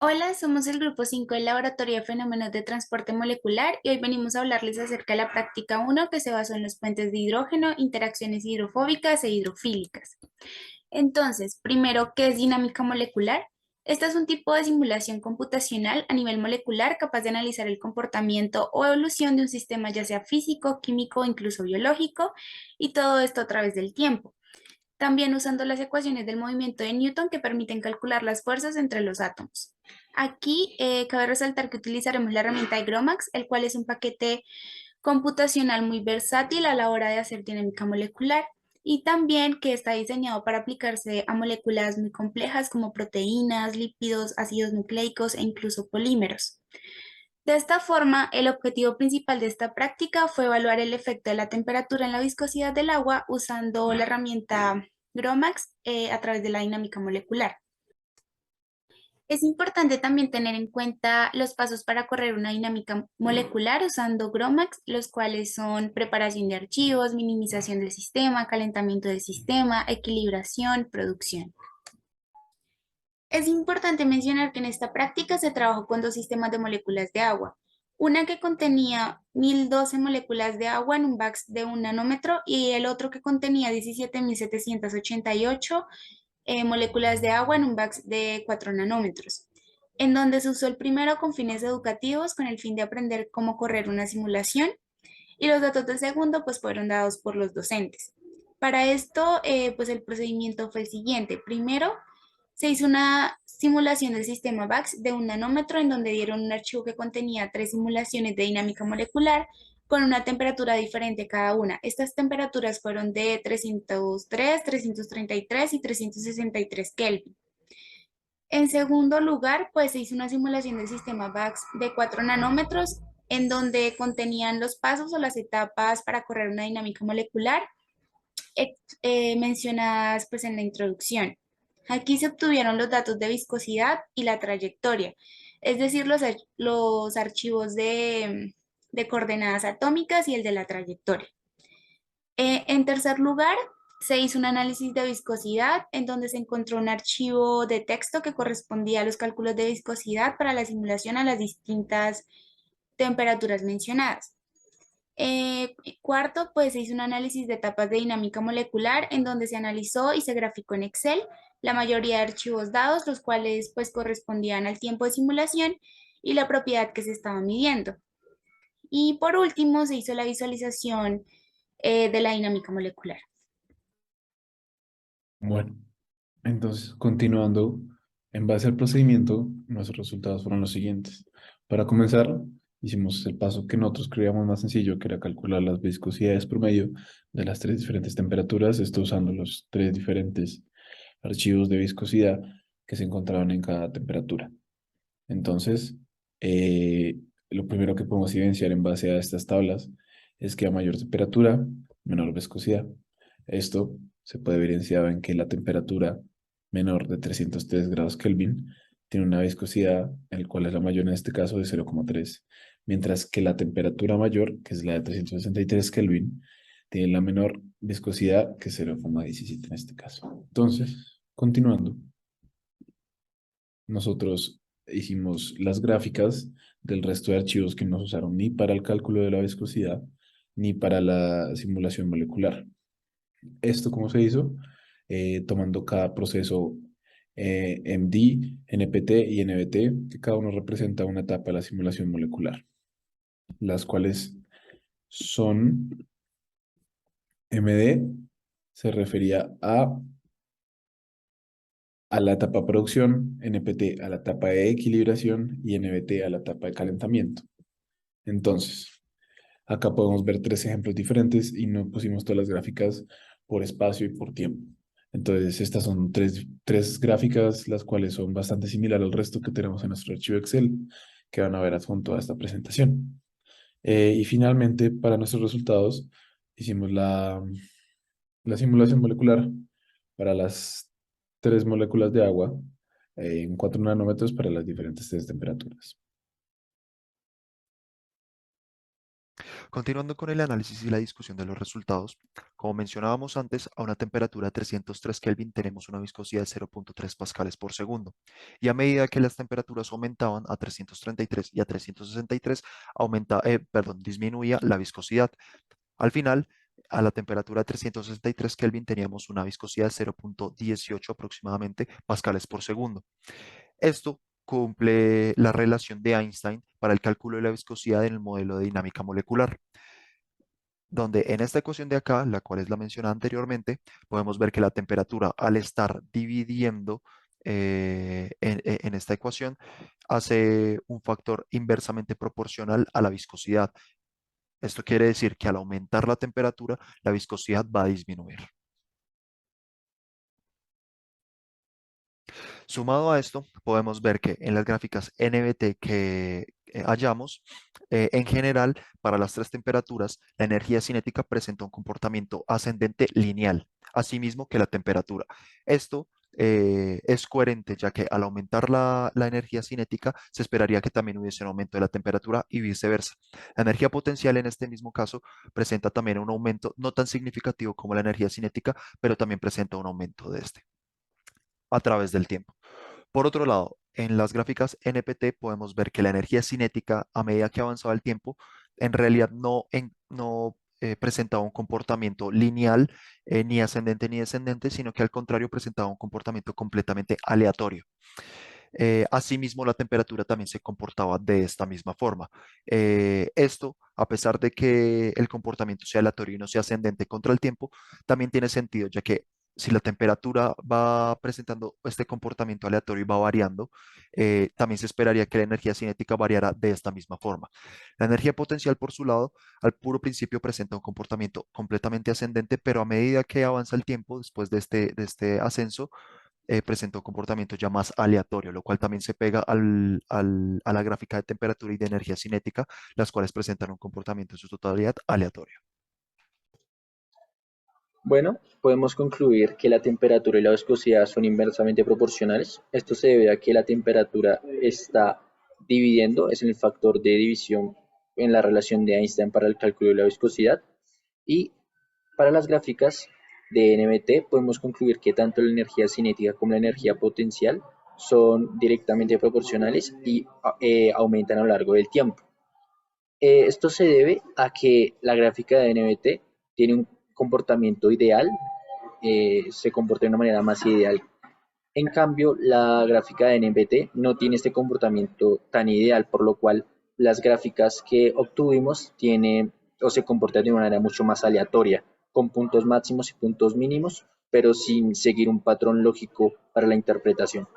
Hola, somos el grupo 5 del Laboratorio de Fenómenos de Transporte Molecular y hoy venimos a hablarles acerca de la práctica uno que se basó en los puentes de hidrógeno, interacciones hidrofóbicas e hidrofílicas. Entonces, primero, ¿qué es dinámica molecular? Esta es un tipo de simulación computacional a nivel molecular capaz de analizar el comportamiento o evolución de un sistema ya sea físico, químico o incluso biológico, y todo esto a través del tiempo. También usando las ecuaciones del movimiento de Newton que permiten calcular las fuerzas entre los átomos. Aquí cabe resaltar que utilizaremos la herramienta de GROMACS, el cual es un paquete computacional muy versátil a la hora de hacer dinámica molecular y también que está diseñado para aplicarse a moléculas muy complejas como proteínas, lípidos, ácidos nucleicos e incluso polímeros. De esta forma, el objetivo principal de esta práctica fue evaluar el efecto de la temperatura en la viscosidad del agua usando la herramienta GROMACS a través de la dinámica molecular. Es importante también tener en cuenta los pasos para correr una dinámica molecular usando GROMACS, los cuales son preparación de archivos, minimización del sistema, calentamiento del sistema, equilibración, producción. Es importante mencionar que en esta práctica se trabajó con dos sistemas de moléculas de agua, una que contenía 1012 moléculas de agua en un VAX de 1 nanómetro y el otro que contenía 17.788 moléculas de agua en un VAX de 4 nanómetros, en donde se usó el primero con fines educativos con el fin de aprender cómo correr una simulación y los datos del segundo pues fueron dados por los docentes. Para esto, pues el procedimiento fue el siguiente. Primero, se hizo una simulación del sistema VAX de 1 nanómetro en donde dieron un archivo que contenía tres simulaciones de dinámica molecular con una temperatura diferente cada una. Estas temperaturas fueron de 303, 333 y 363 Kelvin. En segundo lugar, pues se hizo una simulación del sistema VAX de 4 nanómetros en donde contenían los pasos o las etapas para correr una dinámica molecular mencionadas pues en la introducción. Aquí se obtuvieron los datos de viscosidad y la trayectoria, es decir, los archivos de coordenadas atómicas y el de la trayectoria. En tercer lugar, se hizo un análisis de viscosidad en donde se encontró un archivo de texto que correspondía a los cálculos de viscosidad para la simulación a las distintas temperaturas mencionadas. Cuarto, pues se hizo un análisis de etapas de dinámica molecular en donde se analizó y se graficó en Excel la mayoría de archivos dados, los cuales pues correspondían al tiempo de simulación y la propiedad que se estaba midiendo. Y por último, se hizo la visualización de la dinámica molecular. Bueno, entonces, continuando, en base al procedimiento, nuestros resultados fueron los siguientes. Para comenzar, hicimos el paso que nosotros creíamos más sencillo, que era calcular las viscosidades promedio de las tres diferentes temperaturas, esto usando los tres diferentes archivos de viscosidad que se encontraban en cada temperatura. Entonces, eh, lo primero que podemos evidenciar en base a estas tablas es que a mayor temperatura, menor viscosidad. Esto se puede evidenciar en que la temperatura menor de 303 grados Kelvin tiene una viscosidad, el cual es la mayor en este caso de 0,3, mientras que la temperatura mayor, que es la de 363 Kelvin, tiene la menor viscosidad, que es 0,17 en este caso. Entonces, continuando, nosotros hicimos las gráficas del resto de archivos que no se usaron ni para el cálculo de la viscosidad ni para la simulación molecular. ¿Esto cómo se hizo? Tomando cada proceso MD, NPT y NBT, que cada uno representa una etapa de la simulación molecular, las cuales son MD, se refería a la etapa de producción, NPT a la etapa de equilibración y NBT a la etapa de calentamiento. Entonces, acá podemos ver tres ejemplos diferentes y no pusimos todas las gráficas por espacio y por tiempo. Entonces, estas son tres gráficas, las cuales son bastante similares al resto que tenemos en nuestro archivo Excel, que van a ver adjunto a esta presentación. Y finalmente, para nuestros resultados, hicimos la simulación molecular para las tres moléculas de agua en 4 nanómetros para las diferentes tres temperaturas. Continuando con el análisis y la discusión de los resultados, como mencionábamos antes, a una temperatura de 303 Kelvin tenemos una viscosidad de 0.3 pascales por segundo. Y a medida que las temperaturas aumentaban a 333 y a 363, disminuía la viscosidad. Al final, a la temperatura de 363 Kelvin teníamos una viscosidad de 0.18 aproximadamente pascales por segundo. Esto cumple la relación de Einstein para el cálculo de la viscosidad en el modelo de dinámica molecular, donde en esta ecuación de acá, la cual es la mencionada anteriormente, podemos ver que la temperatura al estar dividiendo en esta ecuación hace un factor inversamente proporcional a la viscosidad. Esto quiere decir que al aumentar la temperatura, la viscosidad va a disminuir. Sumado a esto, podemos ver que en las gráficas NBT que hallamos, en general, para las tres temperaturas, la energía cinética presenta un comportamiento ascendente lineal, asimismo que la temperatura. Esto es coherente, ya que al aumentar la energía cinética, se esperaría que también hubiese un aumento de la temperatura y viceversa. La energía potencial en este mismo caso presenta también un aumento no tan significativo como la energía cinética, pero también presenta un aumento de este a través del tiempo. Por otro lado, en las gráficas NPT podemos ver que la energía cinética a medida que avanzaba el tiempo, en realidad no presentaba un comportamiento lineal, ni ascendente ni descendente, sino que al contrario presentaba un comportamiento completamente aleatorio. Asimismo, la temperatura también se comportaba de esta misma forma. Esto, a pesar de que el comportamiento sea aleatorio y no sea ascendente contra el tiempo, también tiene sentido, ya que si la temperatura va presentando este comportamiento aleatorio y va variando, también se esperaría que la energía cinética variara de esta misma forma. La energía potencial, por su lado, al puro principio presenta un comportamiento completamente ascendente, pero a medida que avanza el tiempo, después de este ascenso, presenta un comportamiento ya más aleatorio, lo cual también se pega a la gráfica de temperatura y de energía cinética, las cuales presentan un comportamiento en su totalidad aleatorio. Bueno, podemos concluir que la temperatura y la viscosidad son inversamente proporcionales. Esto se debe a que la temperatura está dividiendo, es el factor de división en la relación de Einstein para el cálculo de la viscosidad. Y para las gráficas de NBT podemos concluir que tanto la energía cinética como la energía potencial son directamente proporcionales y aumentan a lo largo del tiempo. Esto se debe a que la gráfica de NBT tiene un comportamiento ideal, se comporta de una manera más ideal. En cambio, la gráfica de NBT no tiene este comportamiento tan ideal, por lo cual las gráficas que obtuvimos tienen o se comportan de una manera mucho más aleatoria, con puntos máximos y puntos mínimos, pero sin seguir un patrón lógico para la interpretación.